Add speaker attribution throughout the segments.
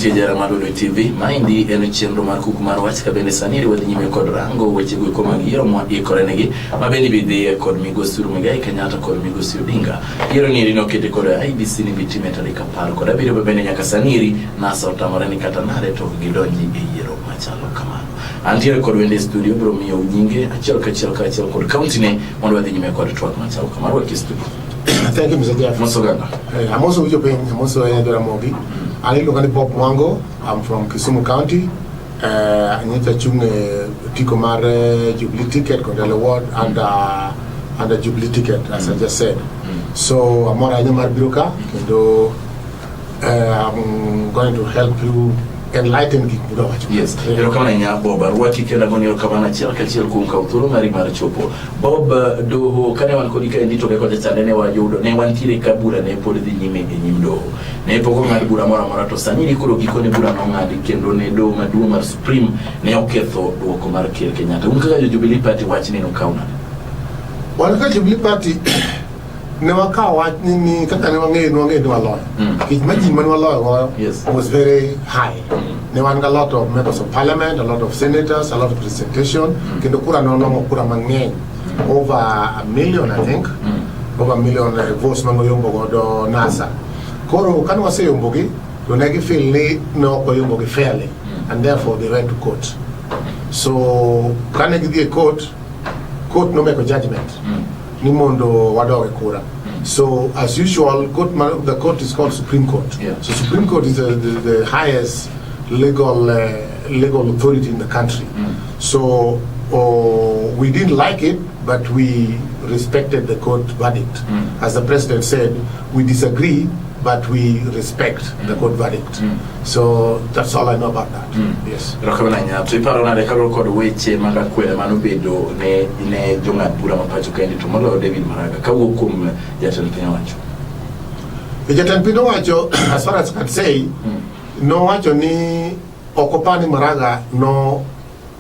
Speaker 1: mantie jara Oloo TV maindi eno chenro mar Kuku mar Wach kabende saniri wadhi nyime kod rango weche go koma yiero mwa ikore negi mabeni bidhi kod migosi Muigai Kenyatta kod migosi Odinga yiero ni rino kete kod IBC ni bitime tarik 10 kod abiriyo bende nyaka saniri nasa otamore ni kata nare to gidonji e yiero machalo kamano. Antiere kod wende studio bro miyo nyinge achiel kachiel kod county ne mondo wadhi nyime kod twak machalo kamano waki studio.
Speaker 2: Thank you, Mr. Jeff. I'm also with your pain. I'm also Mogi. I look at Bob Mwango. I'm from Kisumu County. I need to chung Tikomare Jubilee ticket, Kondele Ward, and a Jubilee ticket, as I just said. So I'm more Biruka. I'm going to help you enlighten people.
Speaker 1: Yes. Ero kama nya Bob arwaki kenda goni ero kama na chiel kum kauturo mari mar chopo. Bob doho kane wan kodika endito ke koja chandene wa yudo ne wan tire kabura ne pod dhi nyime e nyim doho. Ne poko ngadi bura mora to saniri kuro gikone bura no ngadi kendo ne do maduong' mar Supreme ne oketho duoko mar Ker Kenyatta. Un kaka Jubilee Party wach ni no kauna.
Speaker 2: Wan ka Jubilee Party ne wakawa ni kaka ne wange no lawyer. Imagine when lawyer was very high. Ne wanga a lot of members of parliament, a lot of senators, a lot of representation. Kendo kura no kura mang'eny. Over 1 million, I think. Over 1 million votes mango yombo do NASA. Koro kan wase yombogi do negi feel ni no ko yombogi fairly, and therefore they went to court. So kan negi court no make a judgment. Ni mondo wadoge kura. So as usual, the court is called Supreme Court.
Speaker 1: Yeah.
Speaker 2: So Supreme Court is the highest legal authority in the country. So we didn't like it, but we respected the court verdict. As the president said, we disagree, but we respect the court verdict. So that's all I know about that. Yes.
Speaker 1: Rokabananya tuiparo na dekaro kod weche maga kwele manubedo ne jonga bura mapacho kendi to molo David Maraga kawo kum jatend piny owacho.
Speaker 2: Jatend piny owacho, as far as I can say, no wacho ni okopani Maraga no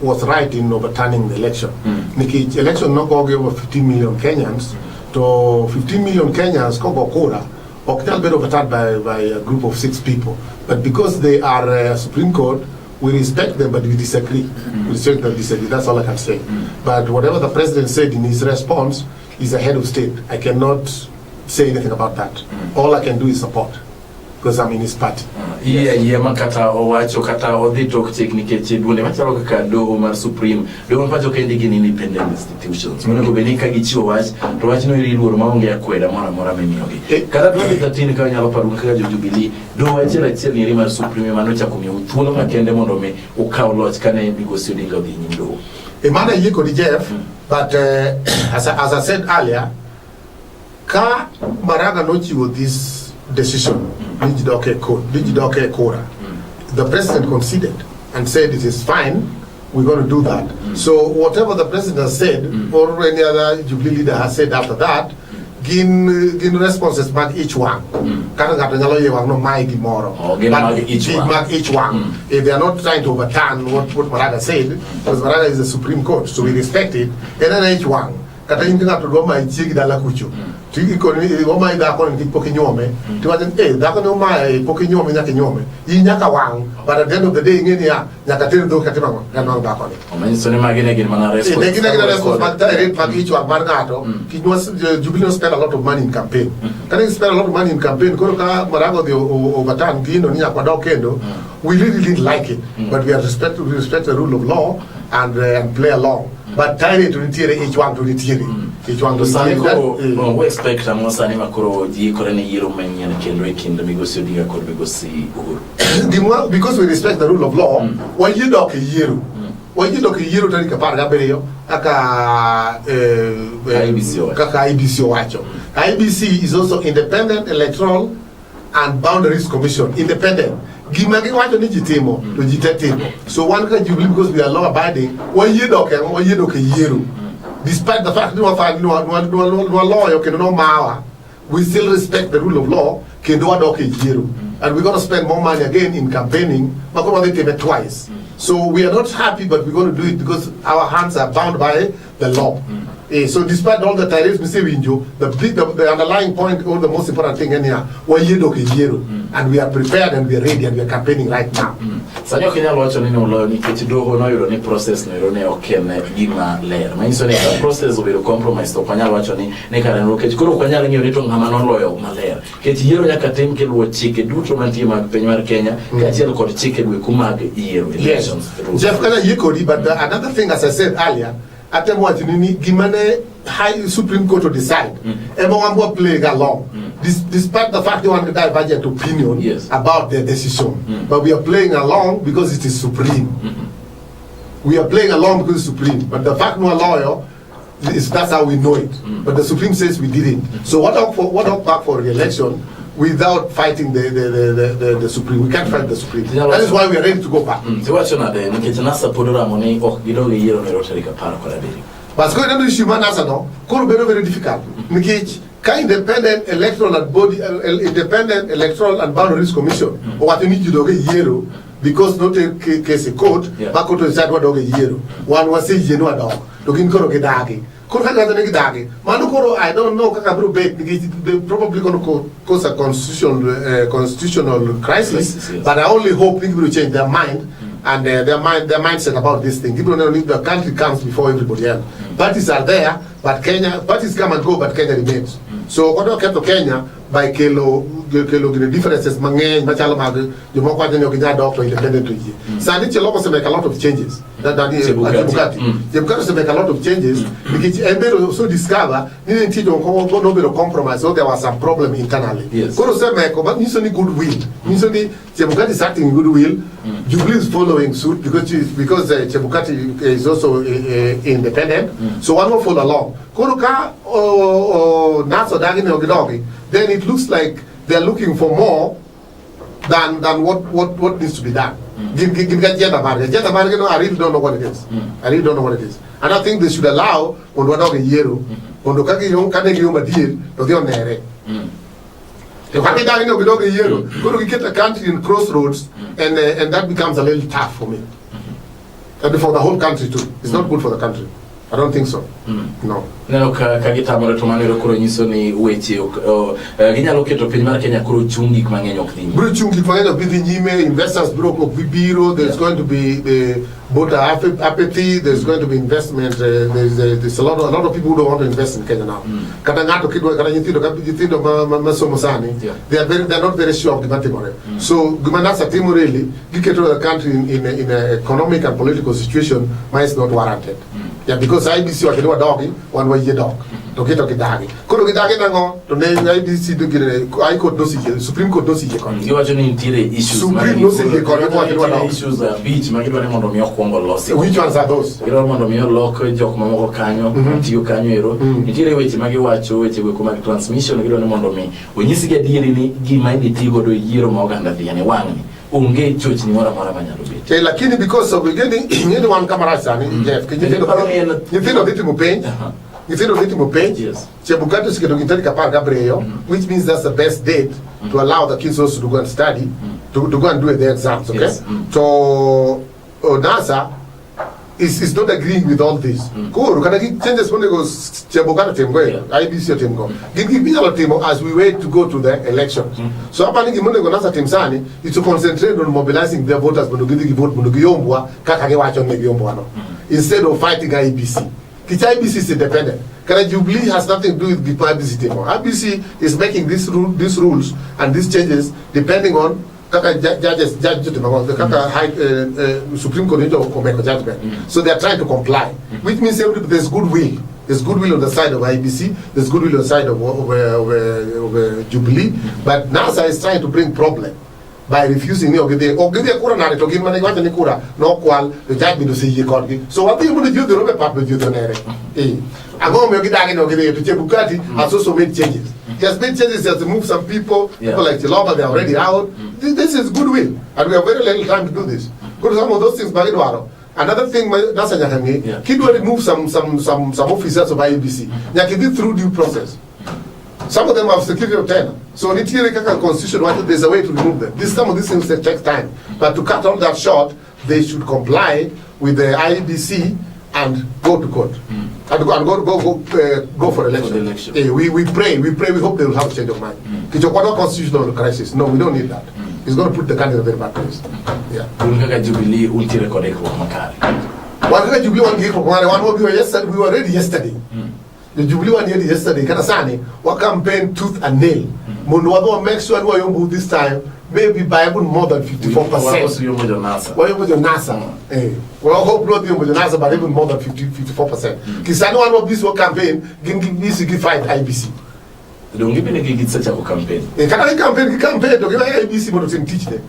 Speaker 2: was right in overturning the election. Niki election no go over 15 million Kenyans to 15 million Kenyans kogo kura. Octal been overturned by a group of 6 people, but because they are Supreme Court, we respect them, but we disagree. We respect them, disagree. That's all I can say. But whatever the president said in his response is a head of state. I cannot say anything about that. All I can do is support, because I'm in his party.
Speaker 1: Yeah, makata owacho kata odhito technique chedwone machalo kaka doho mar Supreme doho pacho kendi gin independent institutions mondo beni ka gichiwo wach to wach no iri luoro maonge akweda mora memiyogi kata 2013 ka nyalo paro kaka Jubilee doho achiel ni mar Supreme mano chako miyo thuolo makende mondo me ukaw loch kane migosi Odinga odhi nyim doho
Speaker 2: Emana yiko di Jeff, but as I said earlier, ka Maraga no chiwo this decision, the president considered and said it is fine, we're going to do that. So whatever the president said, or any other Jubilee leader has said after that, gin responses back each one. Each one. If they are not trying to overturn what Maraga said, because Maraga is the Supreme Court, so we respect it, and then each one. Kata yinga to Roma ichigi dala kucho. Tiki koni Roma ida koni ki poki nyome. Tiwajen da koni Roma poki nyome nyake nyome. Yi nyaka wang. But at the end of the day ngeni ya nyaka tenu do katima ngo kanong da koni.
Speaker 1: Omen sone magine gin mana response.
Speaker 2: Gina response but direct mag each one margato. Jubilee spend a lot of money in campaign. Can you spend a lot of money in campaign? Kono ka Marago the overturn kino niya kwa do kendo. We really didn't like it, but we respect the rule of law and play along. But tiny to retire each one to retire. Each one to
Speaker 1: say we expect amosa ni makoro ji korene yiro menyen kendo ekinda migosi Odinga kod migosi Uhuru.
Speaker 2: Because we respect the rule of law, when you dock a year, tani kapar gabeyo aka IBC wacho. IBC is also independent electoral and boundaries commission, independent. Gimagi wacho ni jitimo to jitetimo. So one can Jubilee because we are law abiding. When you dock a year. Despite the fact no lawyer can no mawa, we still respect the rule of law. Can do a year, and we're going to spend more money again in campaigning. But we did it twice, so we are not happy, but we're going to do it because our hands are bound by the law. So despite all the tirades we say we enjoy, the underlying point or the most important thing anyhow, and we are prepared and we are ready and we are campaigning right now.
Speaker 1: Sanyo Kenya wacho ni no ni kitidogo no yuro ni process no yuro ne okene gima ler. Ma iso ne process obiro compromise to kwanya wacho ni ne kana no kech koro kwanya ng'eyo ni to ng'ama no loyo maler. Kech yiero nyaka tim ke luwo chike duto mantie mag piny mar Kenya kaachiel kod chike dwe kumag yiero elections.
Speaker 2: Jeff kana yikodi, but another thing, as I said earlier, atem wacho ni gimane High Supreme Court to decide. Everyone will play along. Despite the fact they want to divergent opinion about their decision. But we are playing along because it is supreme. We are playing along because it's supreme. But the fact no lawyer, that's how we know it. But the Supreme says we did it. So what up back for re-election without fighting the Supreme? We can't fight the Supreme. That is why we are ready to go back. But it's going to be human as no, very difficult. Independent electoral and body, independent electoral and boundaries commission, or what you need to do yellow because not a case a code, back to decide what dog yellow. One was say you know a dog, looking koro gedagi. Manukoro, I don't know, they're probably going to cause a constitutional crisis, but I only hope people will change their mind. And their mindset about this thing. People don't know the country comes before everybody else. Parties are there, but parties come and go, but Kenya remains. So what do to Kenya by Kelo the differences mangeng machalo mag the more quite doctor independent to you. Sandi Cheloko make a lot of changes. That Bukati make a lot of changes because and they also discover didn't teach on no compromise, so there was some problem internally. Koro say make but nisoni goodwill. Nisoni Chebukati is acting in goodwill. Jubilee is following suit because Chebukati is also independent. So one will follow along. Koruka Naso Dagin Ogidogi, then it looks like they're looking for more than what needs to be done. I really don't know what it is. I really don't know what it is. And I think they should allow on what dog a year on the Kaki Yon Kaneki deal to the Onere. The Kaki dog a year, go to get a country in crossroads and that becomes a little tough for me. And for the whole country too. It's not good for the country. I don't think so. No.
Speaker 1: Neno kagita moro to manero kuro nyiso ni weche ginyalo keto piny mar Kenya kuro chungi mang'eny ok dhi.
Speaker 2: Bro chungi mang'eny ok dhi nyime, investors bro ok bibiro, there's going to be the voter apathy, there's going to be investment, there's a lot of people who don't want to invest in Kenya now. Kata ngato kidwa kata nyithindo masomo sani, they're not very sure of the matimore. So gumanasa timo really giketo the country in an economic and political situation might not warranted. Yeah, because IBC wa kidwa dogi one way dog to get okidagi kono kidagi nango to ne IBC to get High Court no sije Supreme Court no sije kon
Speaker 1: you watch any issues
Speaker 2: Supreme no sije kon wa kidwa dog
Speaker 1: issues beach magidwa ne mondo mi okwongo losi
Speaker 2: which ones are those
Speaker 1: kidwa mondo mi loko jok mamoko kanyo tiyo kanyo ero nitiere weche magiwacho weche we kuma transmission kidwa ne mondo mi onyisi ga dieri ni gima iditigo do yiero ma oganda dhiane wangni unge chochi ni mara manyalo bit.
Speaker 2: Lakini because of getting one camera sani Jeff, can you think of it mu page? You think of it mu page?
Speaker 1: Yes.
Speaker 2: Chebukati siketo gintari kapar Gabriel, which means that's the best date to allow the kids also to go and study, to go and do the exams, okay? Yes. So NASA is not agreeing with all this. Cool. Can I changes when they go Chebukati team go, IBC team go. Give me a team as we wait to go to the elections. So happening in Monego NASA team sani is to concentrate on mobilizing their voters but to vote Munugiyombwa kakage wacho Negiyombwa no. Instead of fighting IBC. IBC is independent. Can Jubilee has nothing to do with IBC team. IBC is making these rules and these changes depending on the Supreme Court judgment. So they are trying to comply, which means there's goodwill. There's goodwill on the side of IBC, there's goodwill on the side of Jubilee, but NASA is trying to bring problem by refusing the so what people do the Robert Papa do has also made changes. He has made changes, he has to move some people like Chiloba, they are already out. This is goodwill, and we have very little time to do this. Because some of those things, another thing, Kidwa remove some officers of IEBC. Nyaki through due process. Some of them have security of 10. So in the constitution, there's a way to remove them. Some of these things that take time. But to cut all that short, they should comply with the IEBC and go to court. and go for election. We pray, we hope they will have a change of mind. It's a constitutional crisis. No, we don't need that. It's going to put the country in a very bad place. Yeah.
Speaker 1: Jubilee Jubilee
Speaker 2: we were ready yesterday. The Jubilee one here yesterday. Kanasani, what campaign tooth and nail. Munwado make sure you move this time. Maybe by even more than 54%. Why with your NASA? Well, hope not with the NASA, but even more than 54%. Kisano one of this campaign, give fight IBC.
Speaker 1: Don't give me such a campaign.
Speaker 2: A campaign, don't give IBC, but to teach them.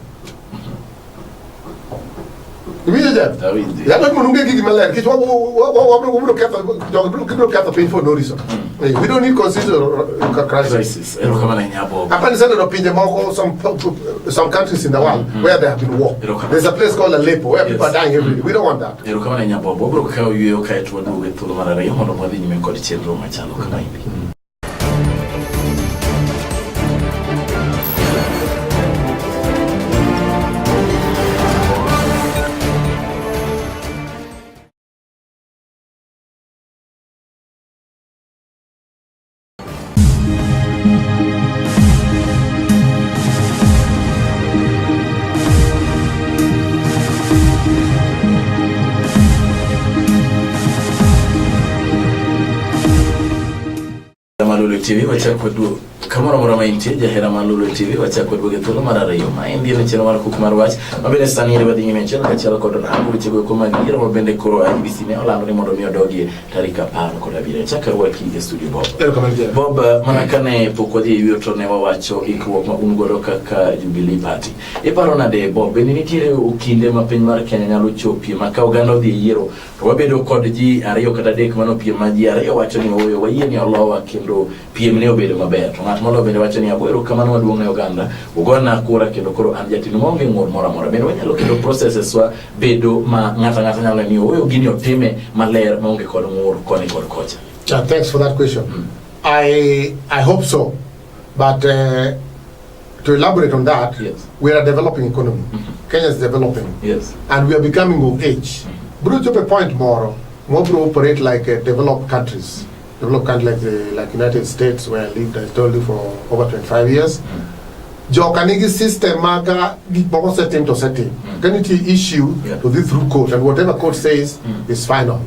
Speaker 2: You mean that? Yeah, not going to give him a letter. What pay for no reason. We don't need consider crisis. Some countries in the world where there have been war. There's a place called Aleppo where people are dying every day. We don't want that.
Speaker 1: Malulu TV wachakwadu kamara murama inteja hera Malulu TV wachakwadu getolo marara yo maindi ne chero mara Kuku mar Wach mabene sanire badinyi menchelo ka chero kodon angu chego kuma ngira mabende koro IBC ne ola ngoni mondo mi odogi tarika paro ko labire chakarwa ki studio Bob manakane pokodi yuto ne wawacho ikruok ma ungodo kaka Jubilee Party e parona de Bob ni nitire ukinde ma piny mar Kenya nyalo chopi maka oganda odhi yiero to wabedo kod ji ariyo kata dek mano piem ma ji ariyo wacho ni oyo wayieni Olowa kendo piem ne obedo maber to ng'at molo bende wacho ni abwero kamano maduong' ne oganda ugona kura kendo koro an jatino maonge ng'ur moro amora bende wanyalo kendo processes wa bedo ma ng'ata nyalo ni oyo gini otime maler maonge kod ng'ur koni kod kocha.
Speaker 2: Thanks for that question. I hope so, but to elaborate on that,
Speaker 1: yes.
Speaker 2: We are a developing economy. Kenya is developing,
Speaker 1: yes,
Speaker 2: and we are becoming of age. Brought up a point more operate like developed countries. Developed countries like United States, where I lived, I told you, for over 25 years. Jokanigi system maga gikboko setting to setting. Can it issue to this through court, and whatever court says is final.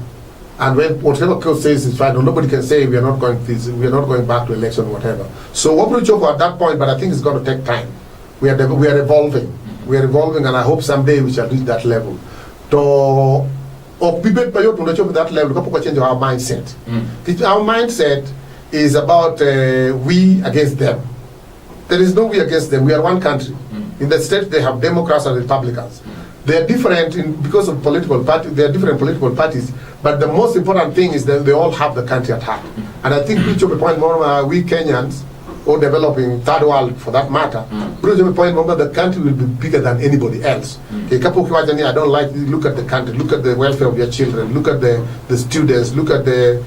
Speaker 2: And when whatever court says is final, nobody can say we are not going back to election, whatever. So what we joke at that point, but I think it's going to take time. We are evolving. We are evolving, and I hope someday we shall reach that level. To people that level, we change our mindset. Our mindset is about we against them. There is no we against them. We are one country. In the state, they have Democrats and Republicans. They are different because of political parties. They are different political parties. But the most important thing is that they all have the country at heart. And I think point more we Kenyans, or developing third world for that matter, point more the country will be bigger than anybody else. I don't like, look at the country, look at the welfare of your children, look at the students, look at the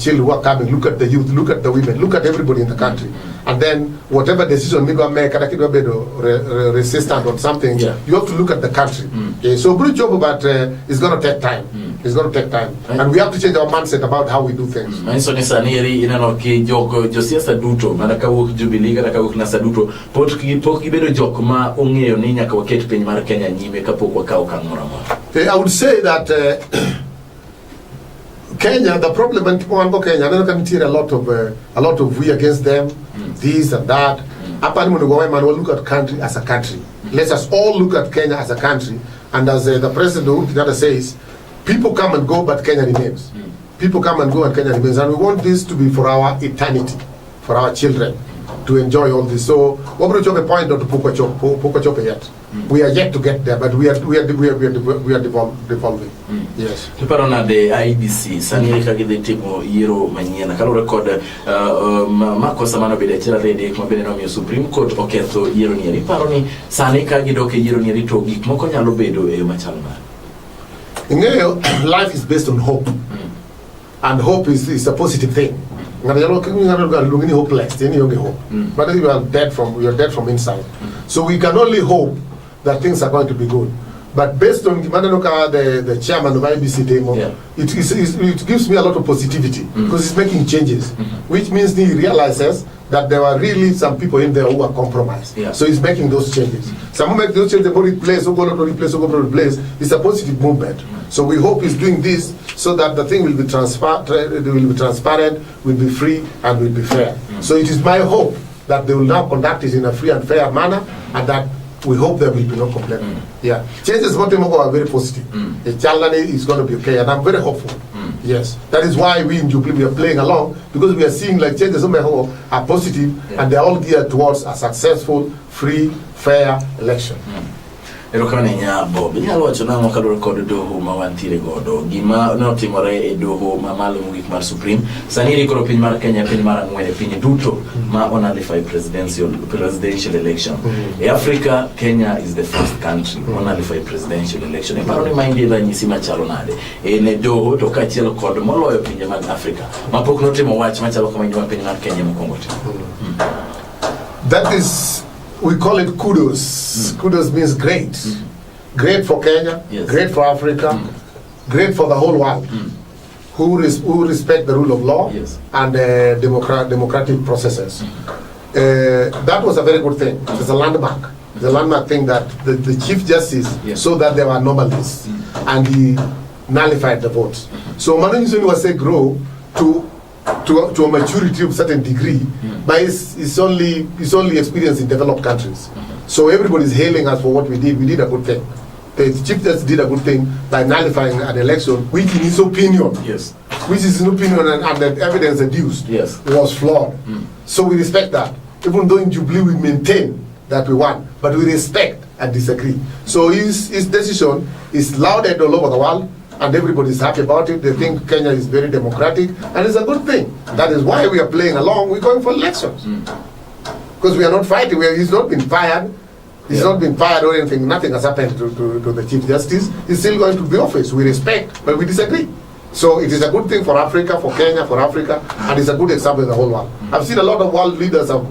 Speaker 2: children who are coming, look at the youth, look at the women, look at everybody in the country. And then whatever decision we go make, resistant on something, you have to look at the country. So good job, but it's going to take time. It's going to take time. And we have to change our mindset about how we do things.
Speaker 1: So Saniri inanoki joko josiasa duto manaka wuk Jubilee kana wuk nasa duto poki bedo joko ma ong'eyo ni nyaka waket piny mar Kenya nyime kapok wakawo okang' moro amora.
Speaker 2: I would say that Kenya, the problem in Kenya, I can hear a lot of we against them, this and that. Look at country as a country. Let us all look at Kenya as a country, and as the president says, people come and go, but Kenya remains. People come and go, and Kenya remains, and we want this to be for our eternity, for our children to enjoy all this. So, what we a point to Pukachop yet. We are yet to get there, but we are devolving. Yes.
Speaker 1: Parona de IBC saniri kagide timo yiro manyena kalo record makosa mano bede chira rede kuma bede no mi Supreme Court oketho yiro ni paroni sani kagido ke yiro ni to gik moko nyalo bedo e machalma.
Speaker 2: Life is based on hope, and hope is a positive thing. Hopeless, but you are dead from inside. So we can only hope that things are going to be good. But based on the chairman of IBC demo, it gives me a lot of positivity because he's making changes, which means he realizes that there were really some people in there who are compromised. So he's making those changes. Some make those changes, they replace, replace. It's a positive movement. So we hope he's doing this so that the thing will be transparent, will be free, and will be fair. So it is my hope that they will now conduct it in a free and fair manner, and that we hope there will be no complaint. Changes are very positive. The challenge is going to be okay, and I'm very hopeful. Yes, that is why we in Jubilee are playing along, because we are seeing like changes are positive, and they are all geared towards a successful, free, fair election.
Speaker 1: Erokane nya Bob nyalo wacho nango ka record doho ma wantire godo gima notimore e doho ma malo mugik mar Supreme sani rikoro piny mar Kenya piny mar ang'wen piny duto ma onalify presidential election e Africa. Kenya is the first country onalify presidential election e paro ni maindi ranyisi machalo nade e ne doho to kachielo kod moloyo pinje mag Africa mapok notimo wach machalo kama injo piny mar Kenya mokwongo.
Speaker 2: That is, we call it kudos. Kudos means great. Great for Kenya, great for Africa, great for the whole world, who respect the rule of law and democratic processes. That was a very good thing. It's a landmark. It's a landmark thing that the Chief Justice saw that there were anomalies and he nullified the votes. So Manu was say grow to a maturity of a certain degree, but it's only experience in developed countries. So everybody is hailing us for what we did. We did a good thing. The Chief Justice did a good thing by nullifying an election, which in his opinion, which is an opinion and the evidence adduced, was flawed. So we respect that. Even though in Jubilee we maintain that we won, but we respect and disagree. So his decision is lauded all over the world, and everybody is happy about it. They think Kenya is very democratic, and it's a good thing. That is why we are playing along. We're going for elections. Because we are not fighting. He's not been fired. He's not been fired or anything. Nothing has happened to the Chief Justice. He's still going to the office. We respect, but we disagree. So it is a good thing for Africa, for Kenya, for Africa, and it's a good example in the whole world. I've seen a lot of world leaders have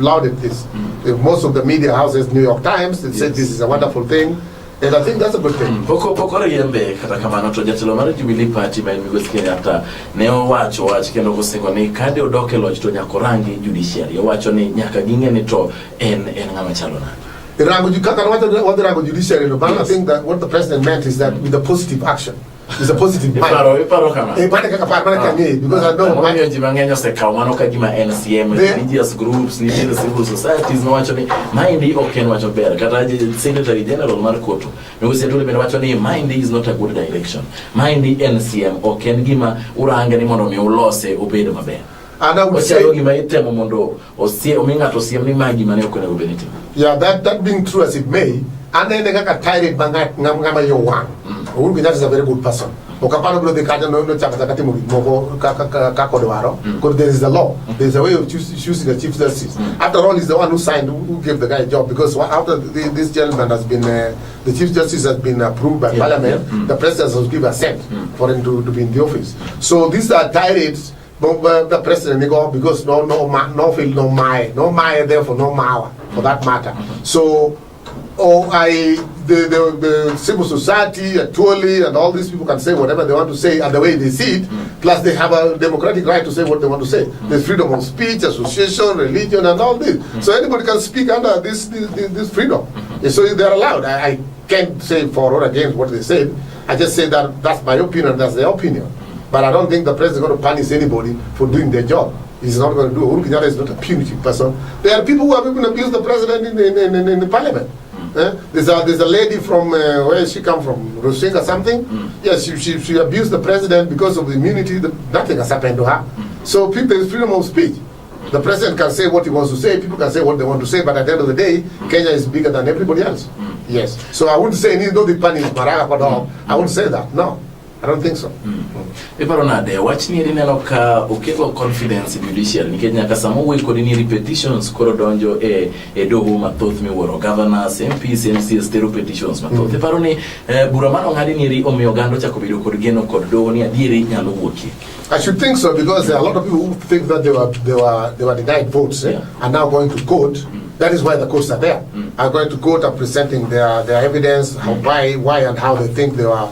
Speaker 2: lauded this. Most of the media houses, New York Times, they said this is a wonderful thing. And I think that's a good thing.
Speaker 1: Poko yembe kata kamano to jatelo mar Jubilee Party ma Migosi Kenyatta ne owacho kendo gosingo ni kade odoke loch to nyakorangi judiciary owacho ni nyaka ging'e to en ng'ama chalo nade.
Speaker 2: Rango judiciary, but I think that what the president meant is that with a positive action. It's a positive mind. Because I know
Speaker 1: NCM, religious groups, civil societies, no actually Mindy Oken Wacho Bear, Kataji Secretary General Marcoto. Because Mindy is not a good direction. Mindy NCM or Ken Gima Urangani Monomi Lose obey the Mabe.
Speaker 2: And I would say, yeah, that being true as it may, and then they got tired Ngama Yowan. That is a very good person. Because there is a law, there is a way of choosing a Chief Justice. After all, he's the one who signed, who gave the guy a job. Because after this gentleman has been, the Chief Justice has been approved by Parliament, the President has given assent for him to be in the office. So these are tirades. The President, because no therefore no Mawa, for that matter. So, the civil society, actually, and all these people can say whatever they want to say and the way they see it, plus they have a democratic right to say what they want to say. There's freedom of speech, association, religion, and all this. So anybody can speak under this freedom. So they're allowed. I can't say for or against what they said. I just say that that's my opinion, that's their opinion. But I don't think the president is going to punish anybody for doing their job. He's not going to do. Uhuru Kenyatta is not a punitive person. There are people who have even abused the president in the parliament. There's a lady from where she come from, Rusinga something. Yes, she abused the president because of the immunity. Nothing has happened to her. So there is freedom of speech. The president can say what he wants to say. People can say what they want to say. But at the end of the day, Kenya is bigger than everybody else. Yes. So I wouldn't say no the punish Maraga, I wouldn't say that. No. I don't think so.
Speaker 1: Iparonade, Wach ni rineno ka ukelo confidence judicial ni Kenya kasamo we kodi ni repetitions koro donjo e doho mathoth miwuoro governors, MPs, MCs tero petitions mathoth. Iparoni buramano ngadi ni ri omiyo gando chako bedo kod geno kod doho ni adieri nyalo wuokie.
Speaker 2: I should think so, because there are a lot of people who think that they were denied votes and now going to court. That is why the courts are there. Are going to court and presenting their evidence, why and how they think they were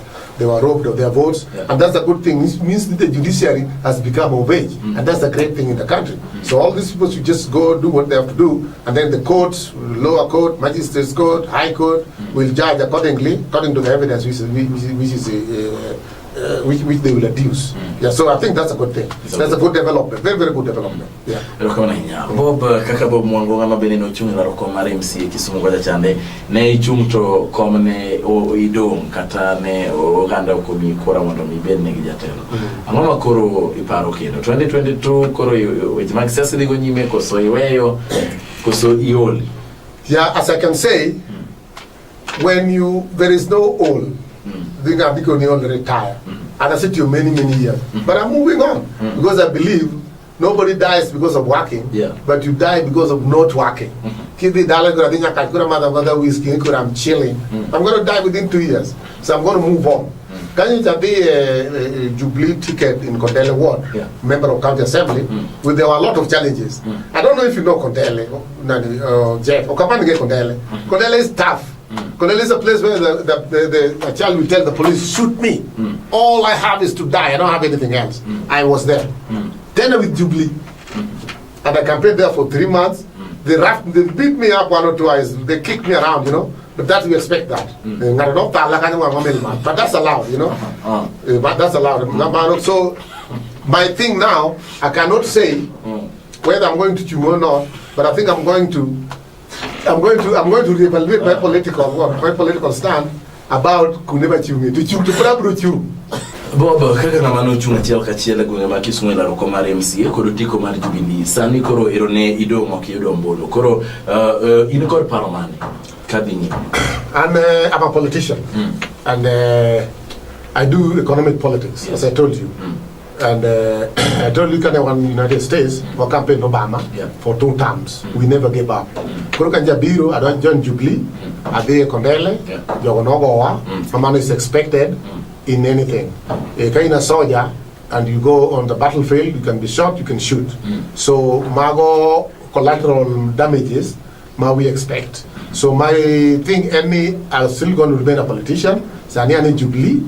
Speaker 2: robbed of their votes, and that's a good thing. It means that the judiciary has become of age, and that's a great thing in the country. So all these people should just go do what they have to do, and then the courts, lower court, magistrates court, high court, will judge accordingly, according to the evidence which they will adduce. Yeah, so I think that's a good thing. That's a good development, very, very good development. Yeah.
Speaker 1: Bob, kaka Bob Mwango ngama bene no chung na roko mare MC Kisumu kwa chande ne chung to komne o idong kata ne o ganda ko mi kora mondo mi ben ne gijatelo. Angoma koro iparo kendo 2022 koro weche mag siasa digo nyime koso iweyo koso ioli.
Speaker 2: Yeah, as I can say, when there is no all, they can only retire. And I said to you many years. But I'm moving on because I believe nobody dies because of working, but you die because of not working. I'm chilling. I'm going to die within 2 years. So I'm going to move on. Can you be a Jubilee ticket in Kondele Ward, member of County Assembly, where there were a lot of challenges. I don't know if you know Kondele, Jeff, or Kapani Kondele. Kondele is tough. Kondele is a place where the child will tell the police, shoot me. All I have is to die. I don't have anything else. I was there. Then with Jubilee. And I campaigned there for 3 months. They beat me up 1 or 2 times. They kicked me around, But that we expect that. But that's allowed, But that's allowed. So my thing now, I cannot say whether I'm going to Chum or not, but I think I'm going to reevaluate my political stand about Kuneba Chumi, to Chum to Prabru Chum.
Speaker 1: Bob, kaka na mano chunga chiel kachiel gunga makisungwe la roko mare MCA koro tiko mare Jubilee sani koro irone ido moki ido mbono koro inikor paromani kadinyi.
Speaker 2: I'm a politician and I do economic politics, as I told you. And I told you in the United States for campaign Obama for 2 terms. We never gave up. Koro kanja biro, I don't join Jubilee. Ade Kondele, Yogonogowa. Mamano is expected in anything. Kaina soldier, and you go on the battlefield, you can be shot, you can shoot. So mago collateral damages, we expect. So my thing, I'm still going to remain a politician. Saniani Jubilee,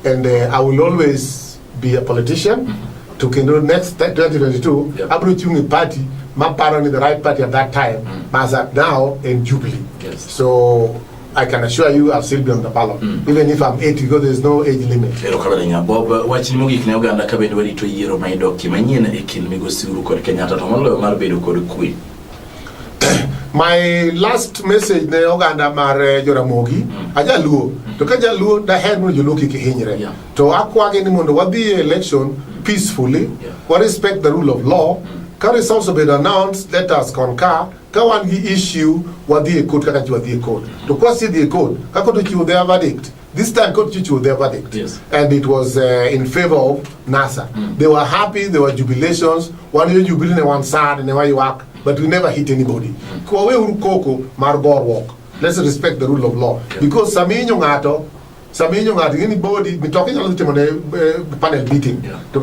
Speaker 2: and I will always be a politician. To next 2022, I'm reaching a party. My parent is the right party at that time. But now in Jubilee. So I can assure you I'll still be on the ballot. Even if I'm 80, because there's no age limit.
Speaker 1: Bob, Wach ni mugi kina Uganda kabeni wali to yiro maidoki manyena ekil migosiru kwa Kenyatta tomolo marbedo kwa kui.
Speaker 2: My last message ne Uganda mare Joramogi aja luo to kaja luo da head mo joloki ke hinyre to akwa geni mondo wadi election peacefully we respect the rule of law can results be announced, let us concur kawangi issue wadi code kaka wadi code to kwasi the code kako to chiwo their verdict. This time court chiwo their verdict and it was in favor of NASA. They were happy, there were jubilations, one year jubilee one side and one work, but we never hit anybody. Kwa we urukoko margor walk. Let's respect the rule of law. Because Saminyo ngato anybody we talking about panel beating. To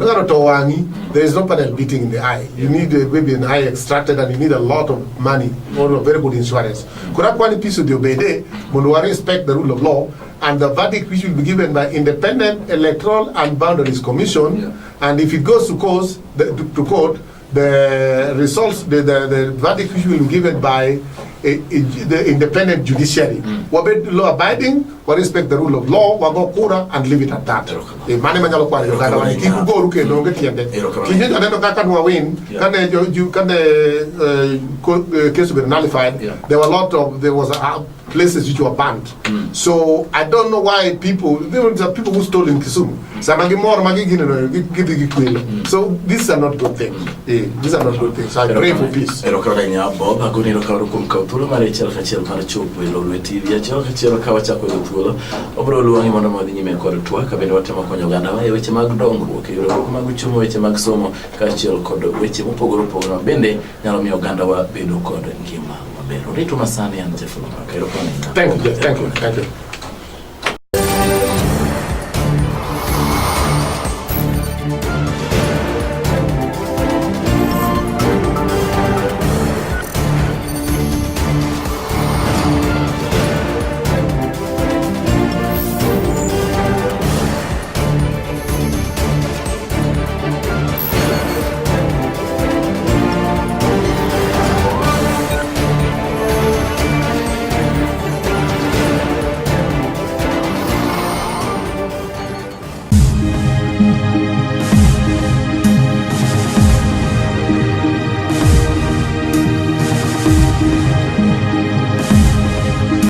Speaker 2: there is no panel beating in the eye. You need maybe an eye extracted and you need a lot of money or a very good insurance. Kurakwa piece of the obede, when we respect the rule of law and the verdict which will be given by Independent Electoral and Boundaries Commission, and if it goes to court, the results, the verdict which will be given by the independent judiciary. We be law abiding, we respect the rule of law, we go kura and leave it at that. Mani manjalo kwa yo kada wani kiku go ruke no ngeti yende. Kinyo ndio kaka nwa win, kane case be nullified. There was places which were banned. So I don't know why people, there are people who stole in Kisumu. So these are not good things. These are not good things. So I pray for peace.
Speaker 1: Bob, agoni rokaru kum kautulo mare chel kachel mare chupu lo TV ya chel kachel kawacha ko tulo. Obro luwangi mondo modhi nyime kod twak kabende watemo konyo oganda wa weche mag dongruok e yore mag chumo weche mag somo kaachiel kod weche mopogore opogore bende nyalo miyo oganda wa bedo kod ngima maber. Rito masani an Oloo Mbaka.
Speaker 2: Thank you.